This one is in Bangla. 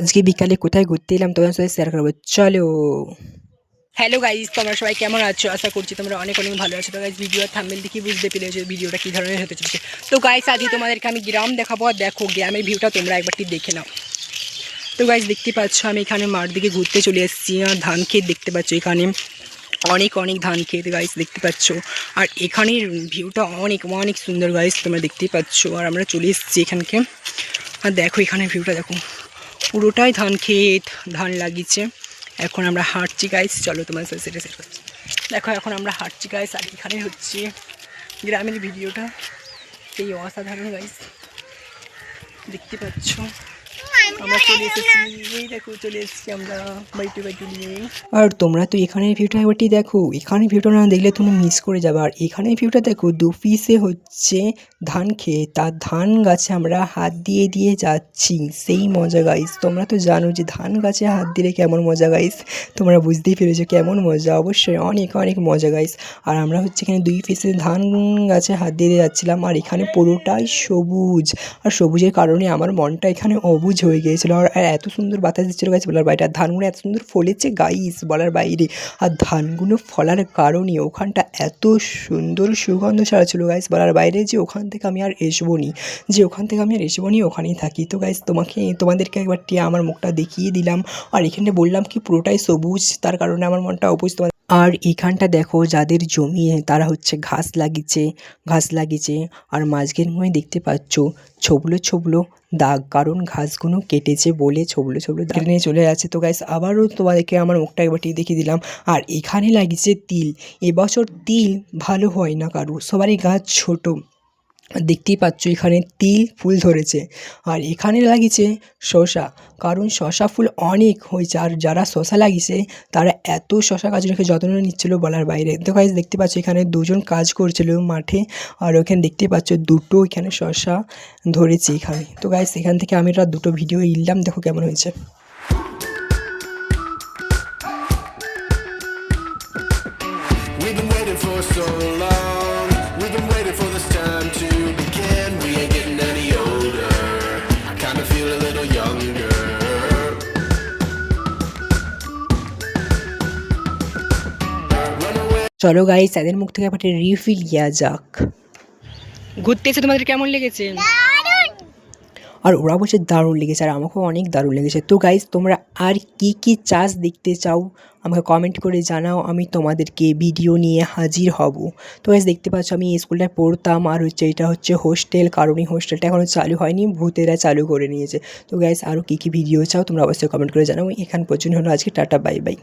আজকে বিকালে কোথায় ঘুরতে এলাম তোমার সাথে শেয়ার করবো, চলো। হ্যালো গাইজ, তোমরা সবাই কেমন আছো? আশা করছি তোমরা অনেক অনেক ভালো আছো। তো গাইজ ভিডিওর থাম্বনেল দেখে বুঝতে পেরেছো ভিডিওটা কী ধরনের হতে চলেছে। তো গাইজ আজকে তোমাদেরকে আমি গ্রাম দেখাবো, আর দেখো গ্রামের ভিউটা তোমরা একবারটি দেখে নাও। তো গাইজ দেখতে পাচ্ছ আমি এখানে মাঠ দিকে ঘুরতে চলে এসেছি, আর ধান ক্ষেত দেখতে পাচ্ছ এখানে অনেক অনেক ধান ক্ষেত গাইজ দেখতে পাচ্ছ। আর এখানের ভিউটা অনেক অনেক সুন্দর গাইজ, তোমরা দেখতেই পাচ্ছ। আর আমরা চলে এসেছি এখানকে, আর দেখো এখানে ভিউটা দেখো, পুরোটাই ধান ক্ষেত, ধান লাগিয়েছে। এখন আমরা হাঁটছি গাইস, চলো তোমার সাথে সেটা শেয়ার করছি। দেখো এখন আমরা হাঁটছি গাইস, আর এখানে হচ্ছে গ্রামের ভিডিওটা, সেই অসাধারণ গাইস দেখতে পাচ্ছ। আমরা চলে এসেছি, এই দেখো চলে এসেছি আমরা বাইটু বাইটু নিয়ে। আর তোমরা তো এখানের ভিউটা একবারটি দেখো, এখানের ভিউটা না দেখলে তুমি মিস করে যাবে। আর এখানের ভিউটা দেখো, দু পিসে হচ্ছে ধান খেয়ে, তার ধান গাছে আমরা হাত দিয়ে দিয়ে যাচ্ছি, সেই মজা গাইস। তোমরা তো জানো যে ধান গাছে হাত দিলে কেমন মজা গাইস, তোমরা বুঝতেই পেরেছো কেমন মজা, অবশ্যই অনেক অনেক মজা গাইস। আর আমরা হচ্ছে এখানে দুই পিসে ধান গাছে হাত দিয়ে দিয়ে যাচ্ছিলাম, আর এখানে পুরোটাই সবুজ। আর সবুজের কারণে আমার মনটা এখানে অবুঝ হয়ে গিয়েছিলো। আর এত সুন্দর বাতাস দিচ্ছিলো গাইস বলার বাইরে, আর ধানগুলো এত সুন্দর ফলেছে গাইস বলার বাইরে। আর ধানগুলো ফলার কারণে ওখানটা এত সুন্দর সুগন্ধ ছাড়াচ্ছিল গাইস বলার বাইরে, যে ওখান থেকে আমি আর আসবো নি, ওখানেই থাকি। তো গাইস তোমাদেরকে একবারটি আমার মুখটা দেখিয়ে দিলাম, আর এখানে বললাম কি পুরোটাই সবুজ, তার কারণে আমার মনটা অবুঝ। আর এখানটা দেখো যাদের জমি তারা হচ্ছে ঘাস লাগিয়েছে। আর মাঝখানে দেখতে পাচ্ছ ছোবলো ছোবলো দাগ, কারণ ঘাসগুলো কেটেছে বলে ছোবলো ছোবলো দাগ নিয়ে চলে যাচ্ছে। তো গাইস আবারও তোমাদেরকে আমার মুখটা একবারটি দেখিয়ে দিলাম। আর এখানে লাগিয়েছে তিল। এবছর তিল ভালো হয় না কারো, সবারই গাছ ছোট, দেখতেই পাচ্ছ এখানে তিল ফুল ধরেছে। আর এখানে লাগিয়েছে শসা, কারণ শসা ফুল অনেক হয়েছে। আর যারা শসা লাগিয়েছে তারা এত শসা গাছ রেখে যত্ন নিচ্ছিল বলার বাইরে। তো গাইস দেখতে পাচ্ছ এখানে দুজন কাজ করছিল মাঠে, আর ওখানে দেখতে পাচ্ছ দুটো এখানে শসা ধরেছে এখানে। তো গাইস এখান থেকে আমি দুটো ভিডিও নিলাম, দেখো কেমন হয়েছে। We've been waiting for so long. We've been waiting for this time to begin. We ain't getting any older. I kind of feel a little younger. Run away. চলো গাইস এদের মুখ থেকে একটা রিফিল দেওয়া যাক। ঘুরতে এসে তোমাদের কেমন লেগেছে? আর ওরা বলছে দারুণ লেগেছে, আর আমাকেও অনেক দারুণ লেগেছে। তো গাইস তোমরা আর কি চাষ দেখতে চাও আমাকে কমেন্ট করে জানাও, আমি তোমাদেরকে ভিডিও নিয়ে হাজির হব। তো গাইস দেখতে পাচ্ছ আমি এই স্কুলটায় পড়তাম, আর হচ্ছে এটা হচ্ছে হোস্টেল, কারণ এই হোস্টেলটা এখনও চালু হয়নি, ভূতেরা চালু করে নিয়েছে। তো গাইস আরও কী ভিডিও চাও তোমরা অবশ্যই কমেন্ট করে জানাও। এখান পর্যন্ত হলো আজকে, টাটা বাই বাই।